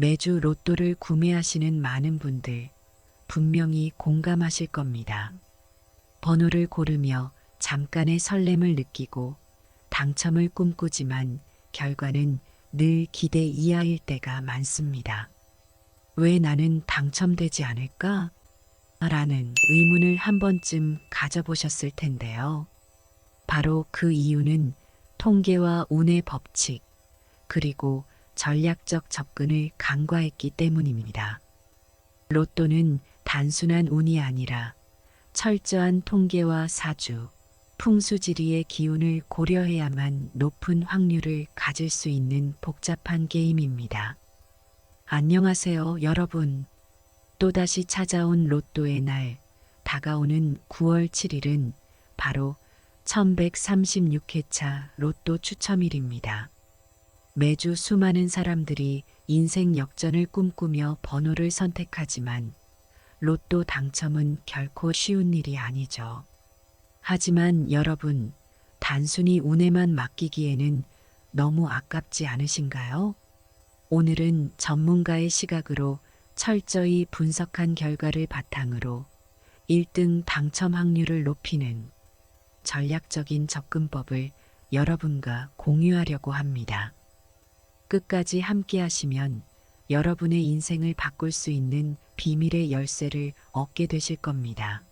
매주 로또를 구매하시는 많은 분들 분명히 공감하실 겁니다. 번호를 고르며 잠깐의 설렘을 느끼고 당첨을 꿈꾸지만 결과는 늘 기대 이하일 때가 많습니다. 왜 나는 당첨되지 않을까? 라는 의문을 한 번쯤 가져보셨을 텐데요. 바로 그 이유는 통계와 운의 법칙, 그리고 전략적 접근을 간과했기 때문입니다. 로또는 단순한 운이 아니라 철저한 통계와 사주, 풍수지리의 기운을 고려해야만 높은 확률을 가질 수 있는 복잡한 게임입니다. 안녕하세요, 여러분. 또다시 찾아온 로또의 날, 다가오는 9월 7일은 바로 1136회차 로또 추첨일입니다. 매주 수많은 사람들이 인생 역전을 꿈꾸며 번호를 선택하지만 로또 당첨은 결코 쉬운 일이 아니죠. 하지만 여러분, 단순히 운에만 맡기기에는 너무 아깝지 않으신가요? 오늘은 전문가의 시각으로 철저히 분석한 결과를 바탕으로 1등 당첨 확률을 높이는 전략적인 접근법을 여러분과 공유하려고 합니다. 끝까지 함께 하시면 여러분의 인생을 바꿀 수 있는 비밀의 열쇠를 얻게 되실 겁니다.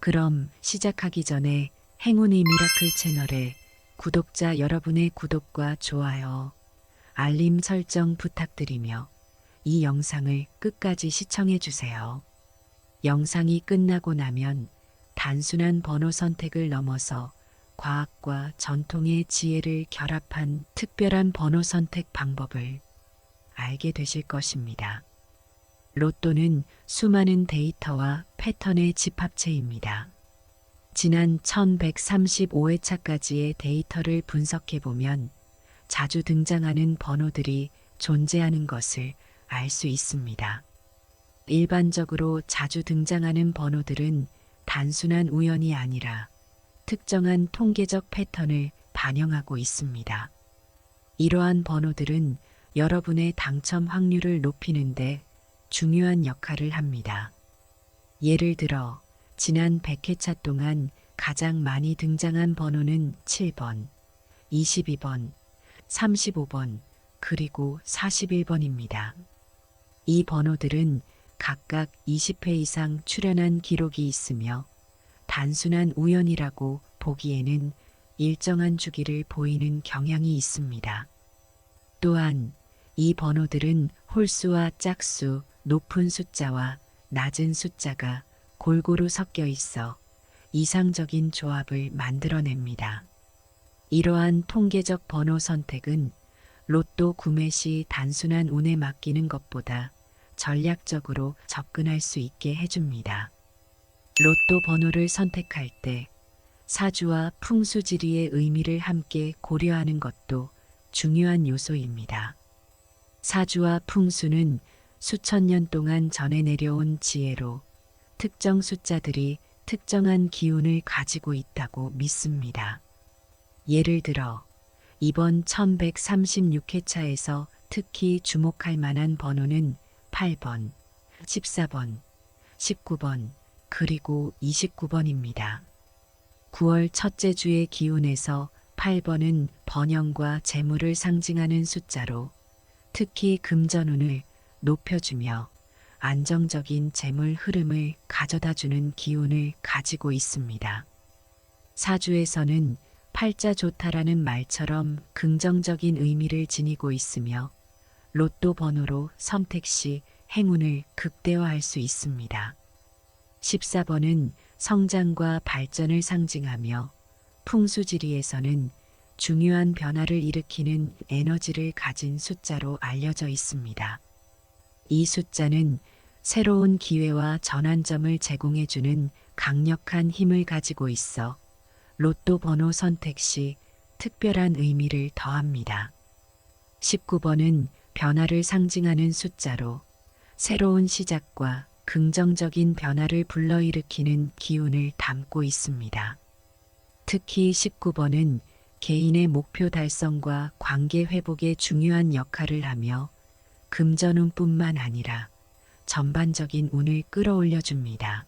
그럼 시작하기 전에 행운의 미라클 채널에 구독자 여러분의 구독과 좋아요, 알림 설정 부탁드리며 이 영상을 끝까지 시청해 주세요. 영상이 끝나고 나면 단순한 번호 선택을 넘어서 과학과 전통의 지혜를 결합한 특별한 번호 선택 방법을 알게 되실 것입니다. 로또는 수많은 데이터와 패턴의 집합체입니다. 지난 1135회차까지의 데이터를 분석해보면 자주 등장하는 번호들이 존재하는 것을 알 수 있습니다. 일반적으로 자주 등장하는 번호들은 단순한 우연이 아니라 특정한 통계적 패턴을 반영하고 있습니다. 이러한 번호들은 여러분의 당첨 확률을 높이는데 중요한 역할을 합니다. 예를 들어 지난 100회차 동안 가장 많이 등장한 번호는 7번, 22번, 35번, 그리고 41번입니다. 이 번호들은 각각 20회 이상 출현한 기록이 있으며 단순한 우연이라고 보기에는 일정한 주기를 보이는 경향이 있습니다. 또한 이 번호들은 홀수와 짝수, 높은 숫자와 낮은 숫자가 골고루 섞여 있어 이상적인 조합을 만들어냅니다. 이러한 통계적 번호 선택은 로또 구매 시 단순한 운에 맡기는 것보다 전략적으로 접근할 수 있게 해줍니다. 로또 번호를 선택할 때 사주와 풍수지리의 의미를 함께 고려하는 것도 중요한 요소입니다. 사주와 풍수는 수천 년 동안 전해 내려온 지혜로 특정 숫자들이 특정한 기운을 가지고 있다고 믿습니다. 예를 들어 이번 1136회차에서 특히 주목할 만한 번호는 8번, 14번, 19번, 그리고 29번입니다. 9월 첫째 주의 기운에서 8번은 번영과 재물을 상징하는 숫자로 특히 금전운을 높여주며 안정적인 재물 흐름을 가져다주는 기운을 가지고 있습니다. 사주에서는 팔자 좋다라는 말처럼 긍정적인 의미를 지니고 있으며 로또 번호로 선택 시 행운을 극대화할 수 있습니다. 14번은 성장과 발전을 상징하며 풍수지리에서는 중요한 변화를 일으키는 에너지를 가진 숫자로 알려져 있습니다. 이 숫자는 새로운 기회와 전환점을 제공해주는 강력한 힘을 가지고 있어 로또 번호 선택 시 특별한 의미를 더합니다. 19번은 변화를 상징하는 숫자로 새로운 시작과 긍정적인 변화를 불러일으키는 기운을 담고 있습니다. 특히 19번은 개인의 목표 달성과 관계 회복에 중요한 역할을 하며 금전운뿐만 아니라 전반적인 운을 끌어올려 줍니다.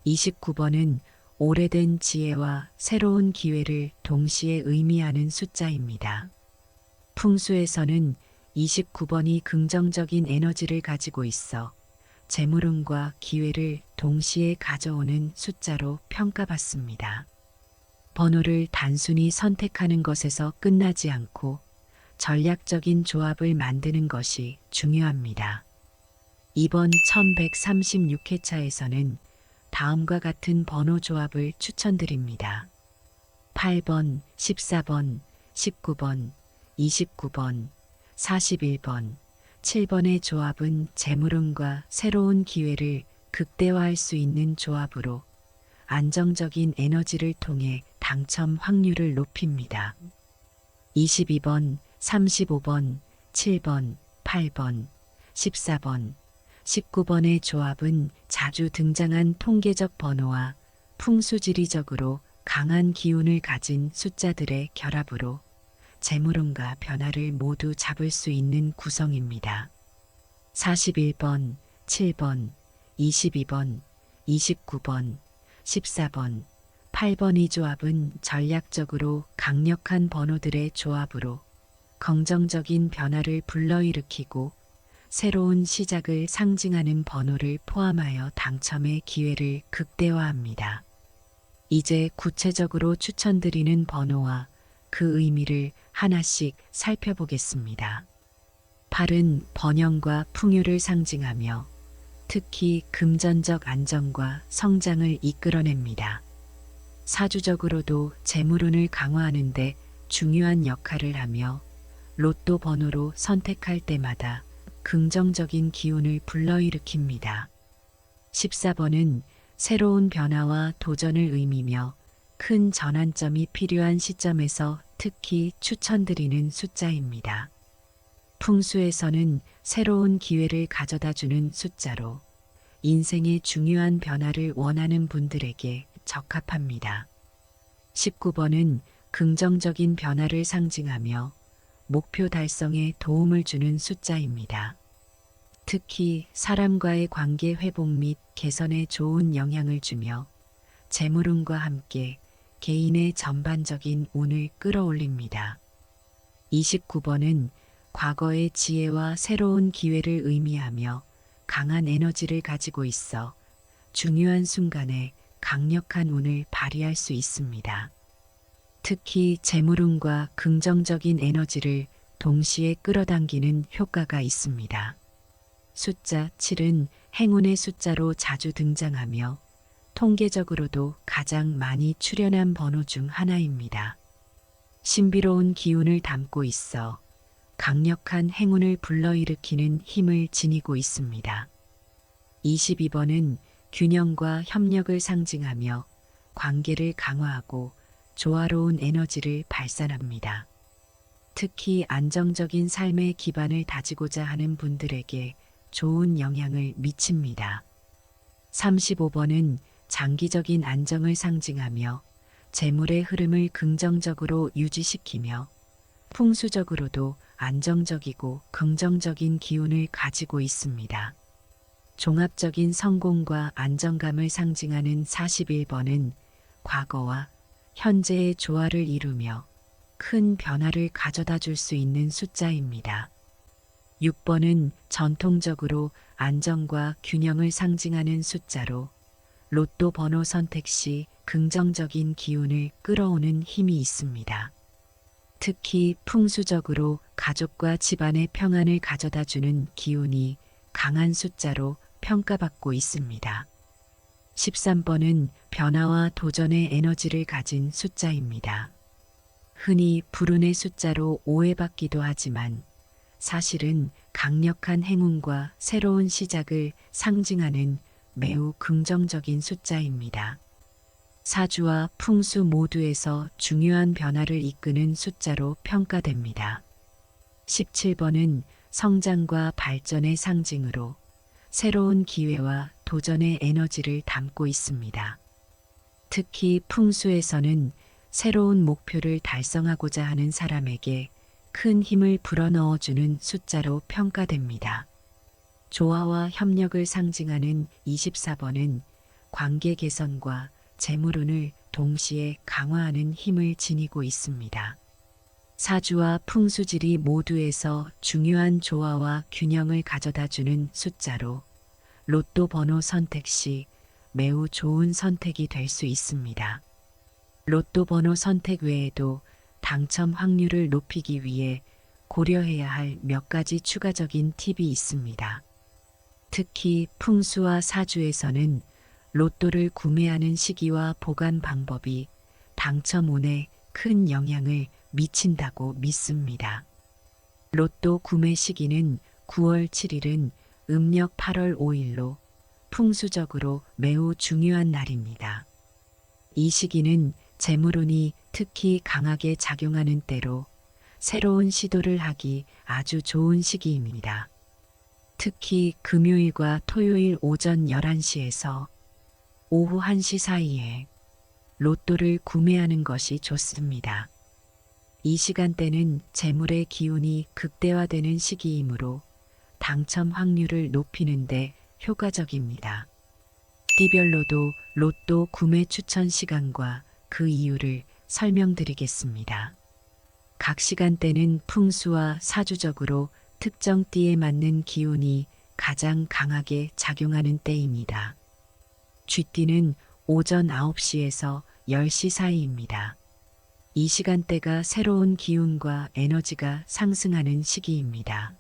29번은 오래된 지혜와 새로운 기회를 동시에 의미하는 숫자입니다. 풍수에서는 29번이 긍정적인 에너지를 가지고 있어 재물운과 기회를 동시에 가져오는 숫자로 평가받습니다. 번호를 단순히 선택하는 것에서 끝나지 않고 전략적인 조합을 만드는 것이 중요합니다. 이번 1136회차에서는 다음과 같은 번호 조합을 추천드립니다. 8번, 14번, 19번, 29번, 41번, 7번의 조합은 재물운과 새로운 기회를 극대화할 수 있는 조합으로 안정적인 에너지를 통해 당첨 확률을 높입니다. 22번, 35번, 7번, 8번, 14번, 19번의 조합은 자주 등장한 통계적 번호와 풍수지리적으로 강한 기운을 가진 숫자들의 결합으로 재물운과 변화를 모두 잡을 수 있는 구성입니다. 41번, 7번, 22번, 29번, 14번, 8번 이 조합은 전략적으로 강력한 번호들의 조합으로 긍정적인 변화를 불러일으키고 새로운 시작을 상징하는 번호를 포함하여 당첨의 기회를 극대화합니다. 이제 구체적으로 추천드리는 번호와 그 의미를 하나씩 살펴보겠습니다. 8은 번영과 풍요를 상징하며 특히 금전적 안정과 성장을 이끌어냅니다. 사주적으로도 재물운을 강화하는 데 중요한 역할을 하며 로또 번호로 선택할 때마다 긍정적인 기운을 불러일으킵니다. 14번은 새로운 변화와 도전을 의미며 큰 전환점이 필요한 시점에서 특히 추천드리는 숫자입니다. 풍수에서는 새로운 기회를 가져다주는 숫자로 인생의 중요한 변화를 원하는 분들에게 적합합니다. 19번은 긍정적인 변화를 상징하며 목표 달성에 도움을 주는 숫자입니다. 특히 사람과의 관계 회복 및 개선에 좋은 영향을 주며 재물운과 함께 개인의 전반적인 운을 끌어올립니다. 29번은 과거의 지혜와 새로운 기회를 의미하며 강한 에너지를 가지고 있어 중요한 순간에 강력한 운을 발휘할 수 있습니다. 특히 재물운과 긍정적인 에너지를 동시에 끌어당기는 효과가 있습니다. 숫자 7은 행운의 숫자로 자주 등장하며 통계적으로도 가장 많이 출현한 번호 중 하나입니다. 신비로운 기운을 담고 있어 강력한 행운을 불러일으키는 힘을 지니고 있습니다. 22번은 균형과 협력을 상징하며 관계를 강화하고 조화로운 에너지를 발산합니다. 특히 안정적인 삶의 기반을 다지고자 하는 분들에게 좋은 영향을 미칩니다. 35번은 장기적인 안정을 상징하며 재물의 흐름을 긍정적으로 유지시키며 풍수적으로도 안정적이고 긍정적인 기운을 가지고 있습니다. 종합적인 성공과 안정감을 상징하는 41번은 과거와 현재의 조화를 이루며 큰 변화를 가져다 줄 수 있는 숫자입니다. 6번은 전통적으로 안정과 균형을 상징하는 숫자로 로또 번호 선택 시 긍정적인 기운을 끌어오는 힘이 있습니다. 특히 풍수적으로 가족과 집안의 평안을 가져다 주는 기운이 강한 숫자로 평가받고 있습니다. 13번은 변화와 도전의 에너지를 가진 숫자입니다. 흔히 불운의 숫자로 오해받기도 하지만 사실은 강력한 행운과 새로운 시작을 상징하는 매우 긍정적인 숫자입니다. 사주와 풍수 모두에서 중요한 변화를 이끄는 숫자로 평가됩니다. 17번은 성장과 발전의 상징으로 새로운 기회와 도전의 에너지를 담고 있습니다. 특히 풍수에서는 새로운 목표를 달성하고자 하는 사람에게 큰 힘을 불어넣어주는 숫자로 평가됩니다. 조화와 협력을 상징하는 24번은 관계 개선과 재물운을 동시에 강화하는 힘을 지니고 있습니다. 사주와 풍수지리 모두에서 중요한 조화와 균형을 가져다주는 숫자로 로또 번호 선택 시 매우 좋은 선택이 될 수 있습니다. 로또 번호 선택 외에도 당첨 확률을 높이기 위해 고려해야 할 몇 가지 추가적인 팁이 있습니다. 특히 풍수와 사주에서는 로또를 구매하는 시기와 보관 방법이 당첨운에 큰 영향을 미친다고 믿습니다. 로또 구매 시기는 9월 7일은 음력 8월 5일로 풍수적으로 매우 중요한 날입니다. 이 시기는 재물운이 특히 강하게 작용하는 때로 새로운 시도를 하기 아주 좋은 시기입니다. 특히 금요일과 토요일 오전 11시에서 오후 1시 사이에 로또를 구매하는 것이 좋습니다. 이 시간대는 재물의 기운이 극대화되는 시기이므로 당첨 확률을 높이는 데 효과적입니다. 띠별로도 로또 구매 추천 시간과 그 이유를 설명드리겠습니다. 각 시간대는 풍수와 사주적으로 특정 띠에 맞는 기운이 가장 강하게 작용하는 때입니다. 쥐띠는 오전 9시에서 10시 사이입니다. 이 시간대가 새로운 기운과 에너지가 상승하는 시기입니다.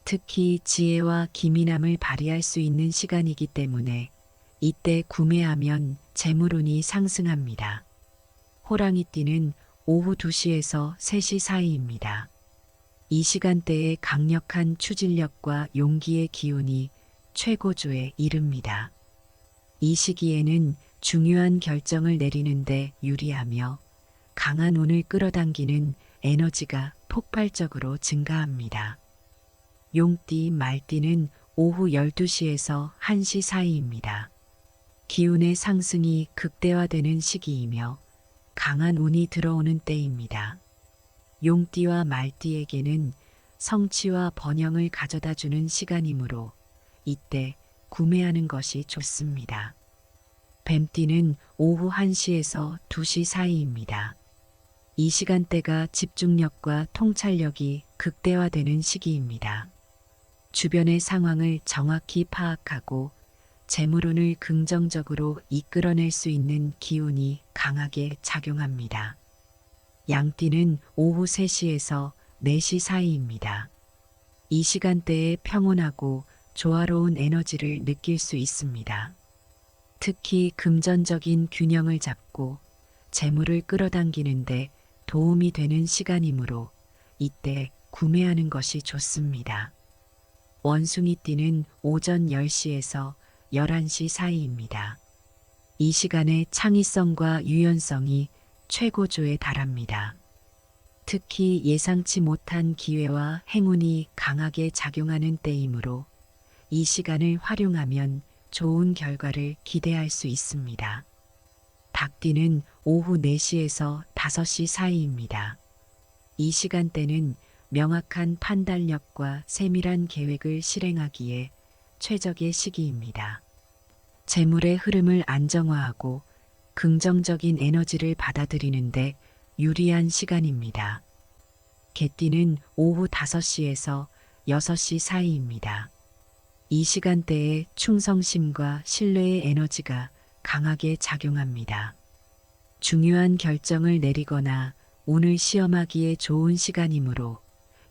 특히 지혜와 기민함을 발휘할 수 있는 시간이기 때문에 이때 구매하면 재물운이 상승합니다. 호랑이띠는 오후 2시에서 3시 사이입니다. 이 시간대에 강력한 추진력과 용기의 기운이 최고조에 이릅니다. 이 시기에는 중요한 결정을 내리는데 유리하며 강한 운을 끌어당기는 에너지가 폭발적으로 증가합니다. 용띠, 말띠는 오후 12시에서 1시 사이입니다. 기운의 상승이 극대화되는 시기이며 강한 운이 들어오는 때입니다. 용띠와 말띠에게는 성취와 번영을 가져다주는 시간이므로 이때 구매하는 것이 좋습니다. 뱀띠는 오후 1시에서 2시 사이입니다. 이 시간대가 집중력과 통찰력이 극대화되는 시기입니다. 주변의 상황을 정확히 파악하고 재물운을 긍정적으로 이끌어낼 수 있는 기운이 강하게 작용합니다. 양띠는 오후 3시에서 4시 사이입니다. 이 시간대에 평온하고 조화로운 에너지를 느낄 수 있습니다. 특히 금전적인 균형을 잡고 재물을 끌어당기는데 도움이 되는 시간이므로 이때 구매하는 것이 좋습니다. 원숭이띠는 오전 10시에서 11시 사이입니다. 이 시간에 창의성과 유연성이 최고조에 달합니다. 특히 예상치 못한 기회와 행운이 강하게 작용하는 때이므로 이 시간을 활용하면 좋은 결과를 기대할 수 있습니다. 닭띠는 오후 4시에서 5시 사이입니다. 이 시간대는 명확한 판단력과 세밀한 계획을 실행하기에 최적의 시기입니다. 재물의 흐름을 안정화하고 긍정적인 에너지를 받아들이는데 유리한 시간입니다. 개띠는 오후 5시에서 6시 사이입니다. 이 시간대에 충성심과 신뢰의 에너지가 강하게 작용합니다. 중요한 결정을 내리거나 운을 시험하기에 좋은 시간이므로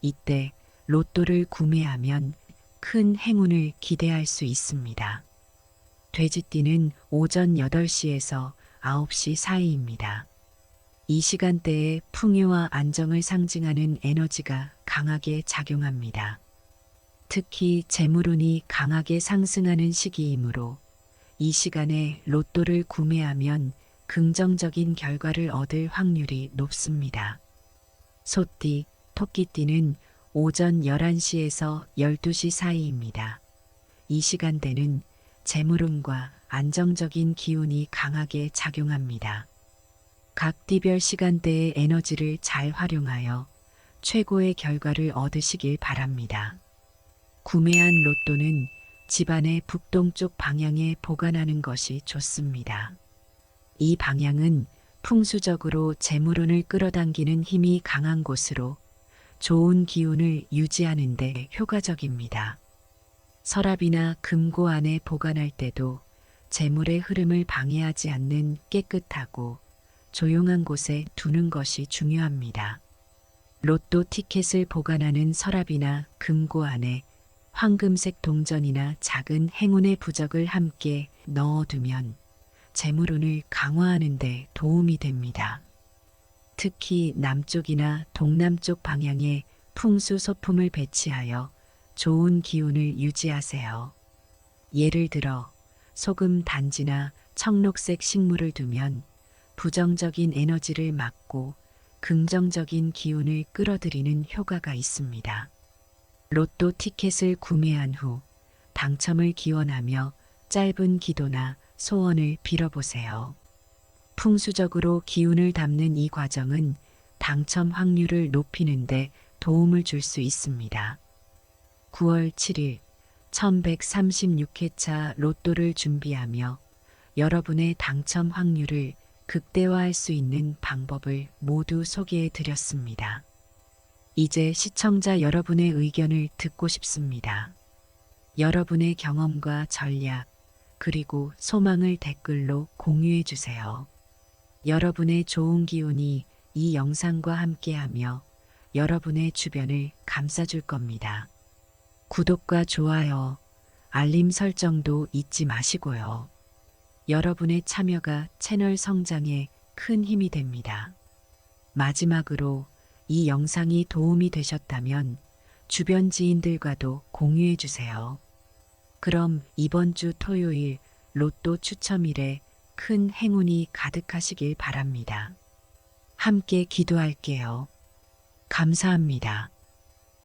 이때 로또를 구매하면 큰 행운을 기대할 수 있습니다. 돼지띠는 오전 8시에서 9시 사이입니다. 이 시간대에 풍요와 안정을 상징하는 에너지가 강하게 작용합니다. 특히 재물운이 강하게 상승하는 시기이므로 이 시간에 로또를 구매하면 긍정적인 결과를 얻을 확률이 높습니다. 소띠, 토끼띠는 오전 11시에서 12시 사이입니다. 이 시간대는 재물운과 안정적인 기운이 강하게 작용합니다. 각 띠별 시간대의 에너지를 잘 활용하여 최고의 결과를 얻으시길 바랍니다. 구매한 로또는 집안의 북동쪽 방향에 보관하는 것이 좋습니다. 이 방향은 풍수적으로 재물운을 끌어당기는 힘이 강한 곳으로 좋은 기운을 유지하는 데 효과적입니다. 서랍이나 금고 안에 보관할 때도 재물의 흐름을 방해하지 않는 깨끗하고 조용한 곳에 두는 것이 중요합니다. 로또 티켓을 보관하는 서랍이나 금고 안에 황금색 동전이나 작은 행운의 부적을 함께 넣어두면 재물운을 강화하는 데 도움이 됩니다. 특히 남쪽이나 동남쪽 방향에 풍수 소품을 배치하여 좋은 기운을 유지하세요. 예를 들어 소금 단지나 청록색 식물을 두면 부정적인 에너지를 막고 긍정적인 기운을 끌어들이는 효과가 있습니다. 로또 티켓을 구매한 후 당첨을 기원하며 짧은 기도나 소원을 빌어보세요. 풍수적으로 기운을 담는 이 과정은 당첨 확률을 높이는 데 도움을 줄 수 있습니다. 9월 7일 1136회차 로또를 준비하며 여러분의 당첨 확률을 극대화할 수 있는 방법을 모두 소개해 드렸습니다. 이제 시청자 여러분의 의견을 듣고 싶습니다. 여러분의 경험과 전략, 그리고 소망을 댓글로 공유해 주세요. 여러분의 좋은 기운이 이 영상과 함께하며 여러분의 주변을 감싸줄 겁니다. 구독과 좋아요, 알림 설정도 잊지 마시고요. 여러분의 참여가 채널 성장에 큰 힘이 됩니다. 마지막으로 이 영상이 도움이 되셨다면 주변 지인들과도 공유해 주세요. 그럼 이번 주 토요일 로또 추첨일에 큰 행운이 가득하시길 바랍니다. 함께 기도할게요. 감사합니다.